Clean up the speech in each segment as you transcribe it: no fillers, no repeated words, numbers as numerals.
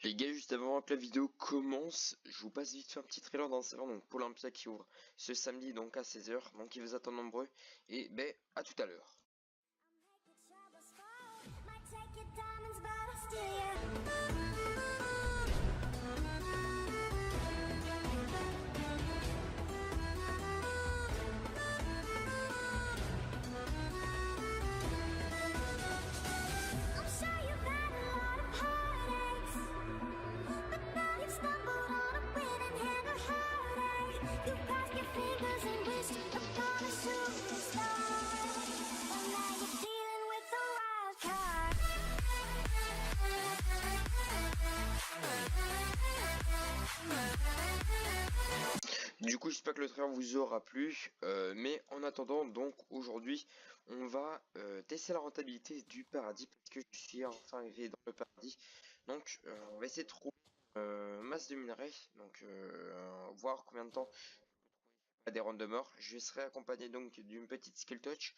Les gars, juste avant que la vidéo commence, je vous passe vite fait un petit trailer d'un serveur, donc Pôle Olympia qui ouvre ce samedi donc à 16 h, donc il vous attend nombreux, et ben à tout à l'heure. Du coup, j'espère que le trailer vous aura plu, mais en attendant, donc aujourd'hui, on va tester la rentabilité du paradis parce que je suis enfin arrivé dans le paradis. Donc, on va essayer de trouver masse de minerais, donc voir combien de temps à des rounds de mort. Je serai accompagné donc d'une petite skill touch.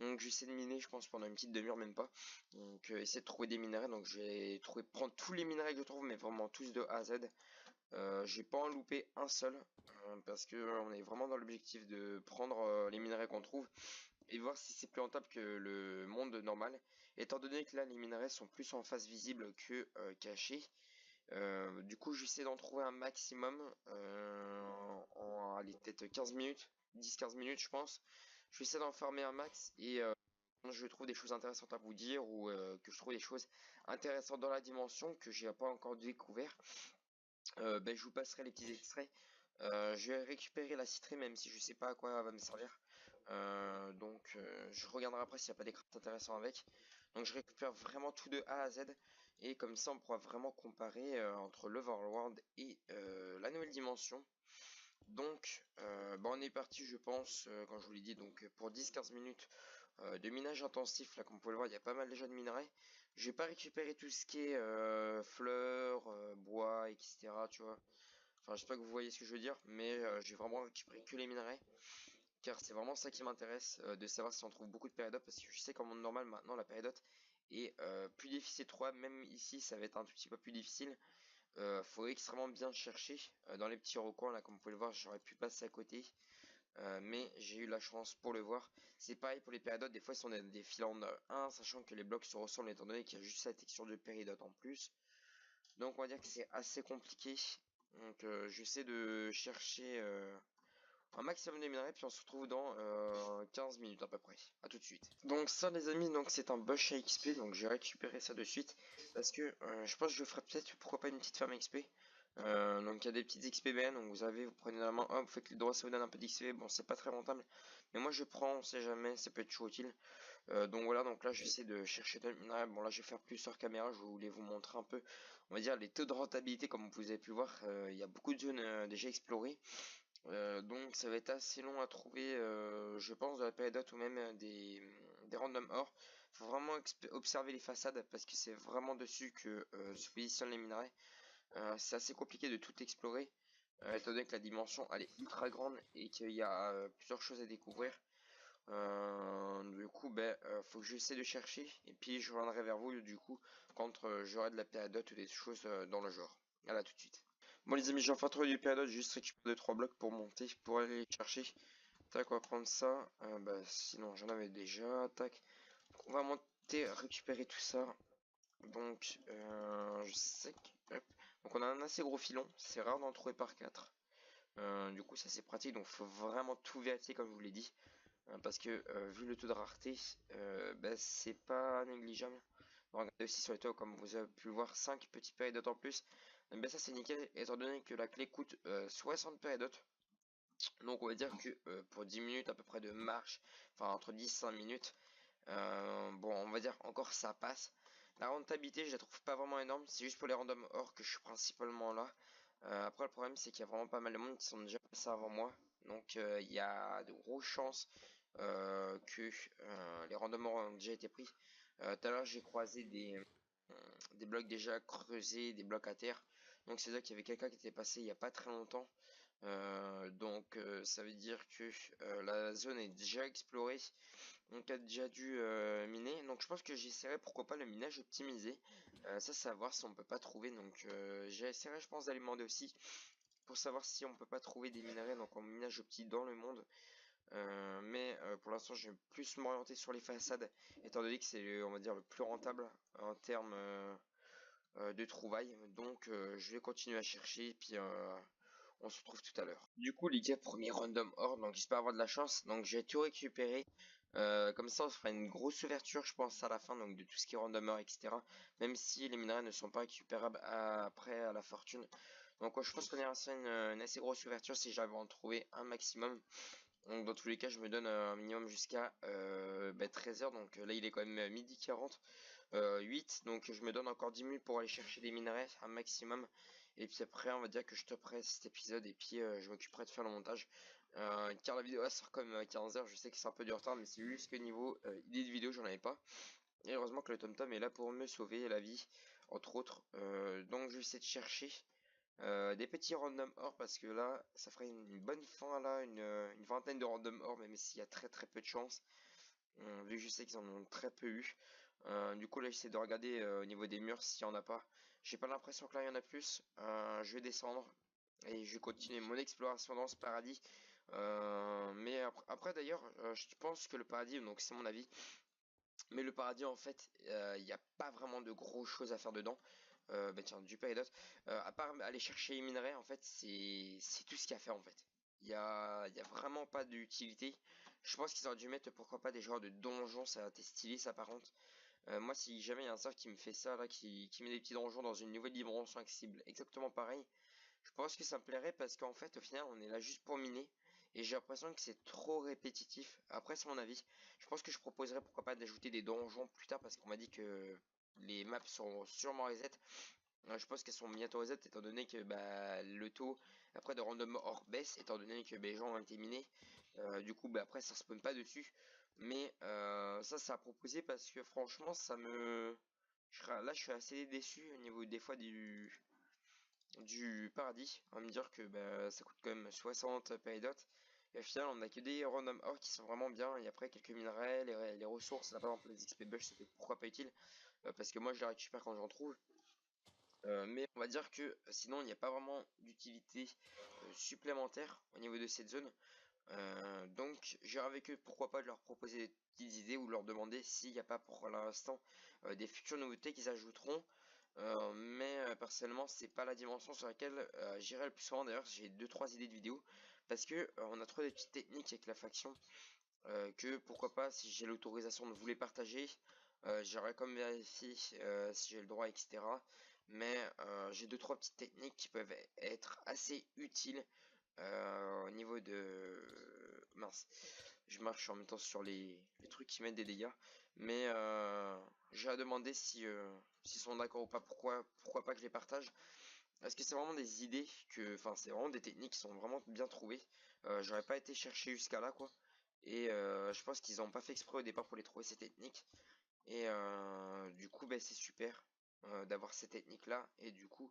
Donc j'essaie de miner, je pense, pendant une petite demi-heure, même pas. Donc essayer de trouver des minerais. Donc je vais prendre tous les minerais que je trouve, mais vraiment tous de A à Z. J'ai pas en loupé un seul, parce que on est vraiment dans l'objectif de prendre les minerais qu'on trouve et voir si c'est plus rentable que le monde normal. Étant donné que là les minerais sont plus en face visible que cachés. Du coup j'essaie d'en trouver un maximum en allez, peut-être 15 minutes, 10-15 minutes je pense. Je vais essayer d'en farmer un max et quand je trouve des choses intéressantes à vous dire ou que je trouve des choses intéressantes dans la dimension que j'ai pas encore découvert, ben, je vous passerai les petits extraits. Je vais récupérer la citrée même si je sais pas à quoi elle va me servir. Donc je regarderai après s'il n'y a pas des crafts intéressants avec. Donc je récupère vraiment tout de A à Z. Et comme ça on pourra vraiment comparer entre l'Overworld et la nouvelle dimension. Donc on est parti je pense, quand je vous l'ai dit, donc pour 10-15 minutes de minage intensif. Là comme vous pouvez le voir il y a pas mal déjà de minerais. Je vais pas récupérer tout ce qui est fleurs, bois, etc. Tu vois. Enfin, j'espère que vous voyez ce que je veux dire, mais j'ai vraiment récupéré que les minerais, car c'est vraiment ça qui m'intéresse, de savoir si on trouve beaucoup de péridotes, parce que je sais qu'en monde normal maintenant la péridote est plus difficile de trouver, même ici ça va être un tout petit peu plus difficile. Faut extrêmement bien chercher dans les petits recoins là, comme vous pouvez le voir, j'aurais pu passer à côté, mais j'ai eu la chance pour le voir. C'est pareil pour les péridotes, des fois ils sont des filons de 1, sachant que les blocs se ressemblent étant donné qu'il y a juste la texture de péridote en plus. Donc on va dire que c'est assez compliqué. Donc j'essaie de chercher un maximum de minerais, puis on se retrouve dans 15 minutes à peu près. À tout de suite. Donc ça les amis, donc c'est un bush à XP, donc j'ai récupéré ça de suite. Parce que je pense que je ferai peut-être, pourquoi pas, une petite ferme XP. Donc il y a des petites XPBN, donc vous prenez dans la main, hop, vous faites clic droit, ça vous donne un peu d'XP. Bon, c'est pas très rentable, mais moi je prends, on sait jamais, ça peut être toujours utile. Donc voilà, donc là j'essaie de chercher de minerais. Bon là je vais faire plus sur caméra, je voulais vous montrer un peu, on va dire, les taux de rentabilité. Comme vous avez pu voir, il y a beaucoup de zones déjà explorées. Donc ça va être assez long à trouver, je pense, de la période ou même des random or. Faut vraiment observer les façades parce que c'est vraiment dessus que se positionnent les minerais. C'est assez compliqué de tout explorer, étant donné que la dimension elle est ultra grande et qu'il y a plusieurs choses à découvrir. Du coup, faut que j'essaie de chercher et puis je reviendrai vers vous du coup quand j'aurai de la période ou des choses dans le genre. Voilà, tout de suite. Bon les amis, j'ai enfin trouvé du période, juste récupérer 2-3 blocs pour monter, pour aller les chercher. Tac, on va prendre ça. Sinon j'en avais déjà. Tac. On va monter, récupérer tout ça. Donc je sais que. Hop. Donc on a un assez gros filon, c'est rare d'en trouver par 4. Du coup ça c'est pratique, donc faut vraiment tout vérifier comme je vous l'ai dit. Parce que vu le taux de rareté, c'est pas négligeable. Regardez aussi sur les toits, comme vous avez pu le voir, 5 petits péridotes en plus. Ça c'est nickel, étant donné que la clé coûte 60 péridotes. Donc on va dire que pour 10 minutes à peu près de marche, enfin entre 10 et 5 minutes, bon on va dire encore ça passe. La rentabilité je la trouve pas vraiment énorme, c'est juste pour les random or que je suis principalement là. Après le problème c'est qu'il y a vraiment pas mal de monde qui sont déjà passés avant moi. Donc il y a de grosses chances que les random or ont déjà été pris. Tout à l'heure j'ai croisé des blocs déjà creusés, des blocs à terre. Donc c'est là qu'il y avait quelqu'un qui était passé il n'y a pas très longtemps. Ça veut dire que la zone est déjà explorée. donc a déjà dû miner. Donc je pense que j'essaierai pourquoi pas le minage optimisé. Ça c'est à voir si on peut pas trouver. Donc j'essaierai je pense d'aller demander aussi pour savoir si on peut pas trouver des minerais donc en minage opti dans le monde. Mais pour l'instant je vais plus m'orienter sur les façades étant donné que c'est on va dire le plus rentable en termes de trouvailles. Donc je vais continuer à chercher et puis on se retrouve tout à l'heure. Du coup les gars, premier random horde, donc j'espère avoir de la chance. Donc j'ai tout récupéré. Comme ça on se fera une grosse ouverture je pense à la fin donc de tout ce qui est random horde etc. Même si les minerais ne sont pas récupérables après à la fortune. Donc ouais, je pense qu'on ira faire une assez grosse ouverture si j'avais en trouvé un maximum. Donc dans tous les cas je me donne un minimum jusqu'à 13h. Donc là il est quand même midi 40. 8, donc je me donne encore 10 minutes pour aller chercher des minerais, un maximum. Et puis après, on va dire que je topperai cet épisode et puis je m'occuperai de faire le montage. Car la vidéo elle sort comme à 15h, je sais que c'est un peu du retard, mais c'est juste que niveau idée de vidéo, j'en avais pas. Et heureusement que le TomTom est là pour me sauver la vie, entre autres. Donc je vais essayer de chercher des petits random or parce que là, ça ferait une bonne fin là, une vingtaine de random or, même s'il y a très très peu de chance. Vu que je sais qu'ils en ont très peu eu. Du coup là j'essaie de regarder au niveau des murs s'il y en a pas. J'ai pas l'impression que là il y en a plus. Je vais descendre et je vais continuer mon exploration dans ce paradis. Mais après, d'ailleurs je pense que le paradis, donc c'est mon avis, mais le paradis en fait il n'y a pas vraiment de gros choses à faire dedans. Bah tiens, du péridot. À part aller chercher les minerais, en fait, c'est tout ce qu'il y a à faire en fait. Il y a vraiment pas d'utilité. Je pense qu'ils auraient dû mettre pourquoi pas des genres de donjons, ça a été stylé ça par contre. Moi si jamais il y a un serveur qui me fait ça là, qui met des petits donjons dans une nouvelle dimension accessible, exactement pareil, je pense que ça me plairait parce qu'en fait au final on est là juste pour miner. Et j'ai l'impression que c'est trop répétitif. Après c'est mon avis. Je pense que je proposerais pourquoi pas d'ajouter des donjons plus tard parce qu'on m'a dit que les maps sont sûrement reset. Je pense qu'elles sont bientôt reset étant donné que bah, le taux après de random or baisse étant donné que bah, les gens ont été minés. Du coup bah, après ça spawn pas dessus. Mais ça a proposé parce que franchement ça me... Là je suis assez déçu au niveau des fois du paradis. On va me dire que bah, ça coûte quand même 60 péridots. Et au final on a que des random or qui sont vraiment bien. Et après quelques minerais, les ressources, là par exemple les XP bush c'était pourquoi pas utile. Parce que moi je les récupère quand j'en trouve. Mais on va dire que sinon il n'y a pas vraiment d'utilité supplémentaire au niveau de cette zone. Donc j'irai avec eux, pourquoi pas de leur proposer des petites idées ou leur demander s'il n'y a pas pour l'instant des futures nouveautés qu'ils ajouteront. Mais personnellement c'est pas la dimension sur laquelle j'irai le plus souvent. D'ailleurs j'ai 2-3 idées de vidéos parce que on a trouvé des petites techniques avec la faction que pourquoi pas si j'ai l'autorisation de vous les partager. J'aurais comme vérifié si j'ai le droit etc. Mais j'ai 2-3 petites techniques qui peuvent être assez utiles au niveau de... Mince, je marche en même temps sur les trucs qui mettent des dégâts. Mais j'ai à demander si s'ils sont d'accord ou pas, pourquoi pas que je les partage. Parce que c'est vraiment des idées que... Enfin c'est vraiment des techniques qui sont vraiment bien trouvées. J'aurais pas été chercher jusqu'à là quoi. Et je pense qu'ils n'ont pas fait exprès au départ pour les trouver ces techniques. Et du coup bah, c'est super d'avoir ces techniques là. Et du coup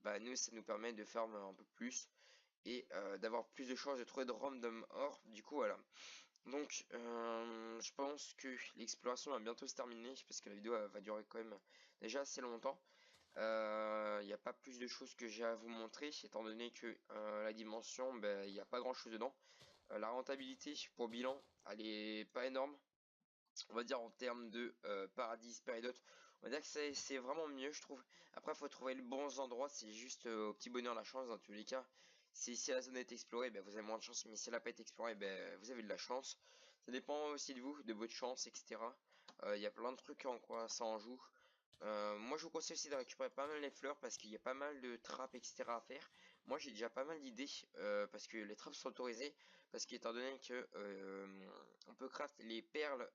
bah, nous ça nous permet de faire un peu plus et d'avoir plus de chances de trouver de random or. Du coup voilà. Donc je pense que l'exploration va bientôt se terminer parce que la vidéo va durer quand même déjà assez longtemps. Il n'y a pas plus de choses que j'ai à vous montrer étant donné que la dimension, il n'y a pas grand chose dedans. La rentabilité pour bilan, elle est pas énorme. On va dire en termes de paradis, peridot, on va dire que c'est vraiment mieux je trouve. Après il faut trouver le bon endroit, c'est juste au petit bonheur la chance dans tous les cas. Si la zone est explorée, ben, vous avez moins de chance, mais si elle n'a pas été explorée, ben, vous avez de la chance. Ça dépend aussi de vous, de votre chance, etc. Il y a plein de trucs en quoi ça en joue. Moi je vous conseille aussi de récupérer pas mal les fleurs parce qu'il y a pas mal de trappes etc à faire. Moi j'ai déjà pas mal d'idées parce que les trappes sont autorisées. Parce qu'étant donné que on peut craft les perles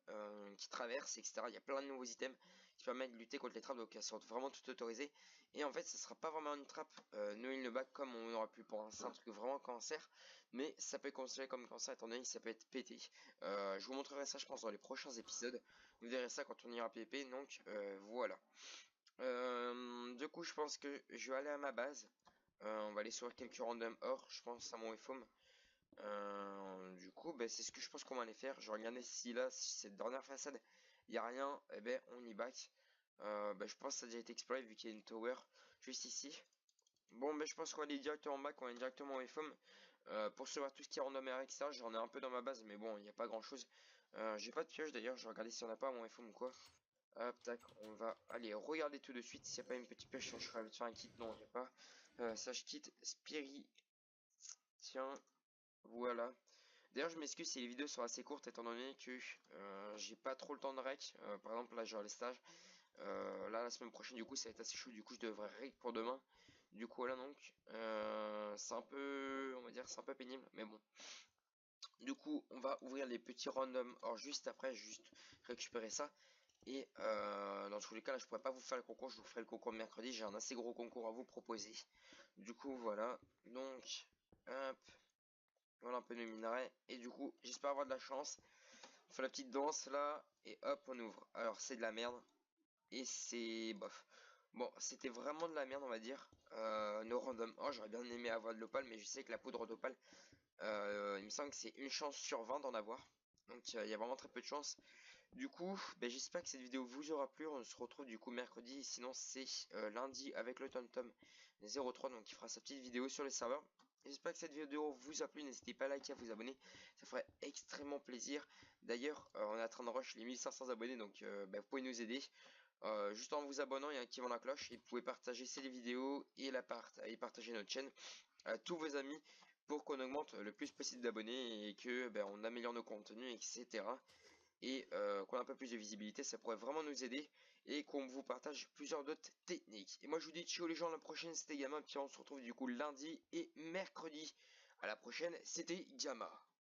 qui traversent etc. Il y a plein de nouveaux items qui permettent de lutter contre les trappes donc elles sont vraiment toutes autorisées. Et en fait ça sera pas vraiment une trappe no in le back comme on aurait pu penser un truc vraiment cancer. Mais ça peut être considéré comme cancer étant donné que ça peut être pété. Je vous montrerai ça je pense dans les prochains épisodes. Vous verrez ça quand on ira PP donc voilà. Du coup, je pense que je vais aller à ma base. On va aller sur quelques random or, je pense à mon FOM. Du coup, ben, c'est ce que je pense qu'on va aller faire. Je regardais si là, si cette dernière façade, il n'y a rien, et ben on y back. Ben, je pense que ça a déjà été exploré vu qu'il y a une tower juste ici. Bon, ben je pense qu'on va aller directement back, on va aller directement au FOM. Pour savoir tout ce qui est random et etc. J'en ai un peu dans ma base, mais bon, il n'y a pas grand chose. J'ai pas de pioche d'ailleurs, je vais regarder si on n'a pas mon FOM ou quoi. Hop, tac, on va aller regarder tout de suite s'il n'y a pas une petite pioche. Je serais sur un kit, non, il n'y a pas. Ça, je quitte Spirit. Tiens, voilà. D'ailleurs, je m'excuse si les vidéos sont assez courtes étant donné que j'ai pas trop le temps de rec. Par exemple, là, j'ai les stages. Là, la semaine prochaine, du coup, ça va être assez chaud. Du coup, je devrais rec pour demain. Du coup, voilà, donc, c'est un peu, on va dire, c'est un peu pénible, mais bon. Du coup, on va ouvrir les petits random. Or, juste après, juste récupérer ça. Et dans tous les cas, là, je pourrais pas vous faire le concours. Je vous ferai le concours mercredi. J'ai un assez gros concours à vous proposer. Du coup, voilà. Donc, hop. Voilà un peu de minerai. Et du coup, j'espère avoir de la chance. On fait la petite danse là. Et hop, on ouvre. Alors, c'est de la merde. Et c'est bof. Bon, c'était vraiment de la merde, on va dire. No random. Oh, j'aurais bien aimé avoir de l'opale, mais je sais que la poudre d'opale, il me semble que c'est une chance sur 20 d'en avoir. Donc, il y a vraiment très peu de chance. Du coup, ben, j'espère que cette vidéo vous aura plu. On se retrouve du coup mercredi. Sinon, c'est lundi avec le TomTom 03. Donc, il fera sa petite vidéo sur les serveurs. J'espère que cette vidéo vous a plu. N'hésitez pas à liker, à vous abonner. Ça ferait extrêmement plaisir. D'ailleurs, on est en train de rush les 1500 abonnés. Donc, ben, vous pouvez nous aider. Juste en vous abonnant et en activant la cloche. Et vous pouvez partager ces vidéos et partager notre chaîne à tous vos amis pour qu'on augmente le plus possible d'abonnés et que ben, on améliore nos contenus, etc. Et qu'on ait un peu plus de visibilité, ça pourrait vraiment nous aider et qu'on vous partage plusieurs d'autres techniques. Et moi je vous dis ciao les gens, à la prochaine c'était Gamma, puis on se retrouve du coup lundi et mercredi. À la prochaine, c'était Gamma.